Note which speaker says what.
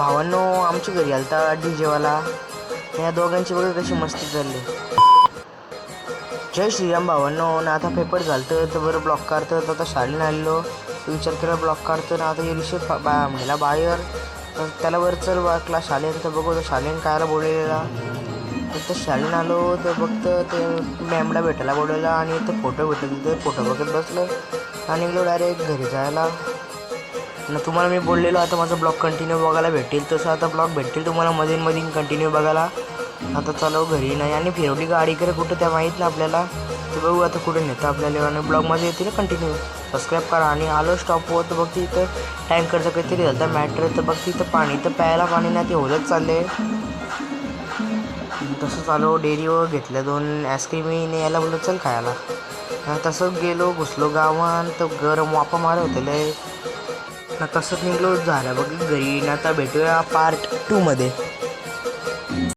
Speaker 1: भावांनो आमच्या घरी आलता डीजेवाला. या दोघांची बघा कशी मस्ती चालली. जय श्रीराम भावांनो. ना आता पेपर झालं तर बरं ब्लॉक काढतं. तर आता शाळेने आलेलो विचार केला ब्लॉक काढतो ना. आता येईल म्हणला बाहेर तर त्याला वर चल क्लास शाळेन. तर बघू तो शाळेन कायला बोललेला. तर शाळेने आलो तर बघतं ते मॅमला भेटायला बोलवला आणि ते फोटो भेटले. ते फोटो बघत बसलो आणि गेलो डायरेक्ट घरी जायला. ना तुम्हाला मी बोललेलो आता माझा ब्लॉग कंटिन्यू बघायला भेटेल तसं आता ब्लॉग भेटेल तुम्हाला मधीन कंटिन्यू बघायला. आता चालव घरी नाही आणि फिरवली गाडी इकडे कुठं त्या माहीत ना आपल्याला. तर बघू आता कुठे नेतं आपल्याला आणि ब्लॉगमध्ये येतील ना कंटिन्यू. सबस्क्राईब करा आणि आलो स्टॉपवर तर बघते इथं टँकरचं काहीतरी झालं मॅटर. तर बघते इथं पाणी तर प्यायला पाणी नाही ते होतच चालले. तसंच आलो डेअरीवर घेतल्या 2 आईस्क्रीमी यायला बोललो चल खायला. तसंच गेलो घुसलो गावात तर गरम वापा मारत होते. तसंच निघलो झालं बघ घरी. आता भेटूया पार्ट 2 मध्ये.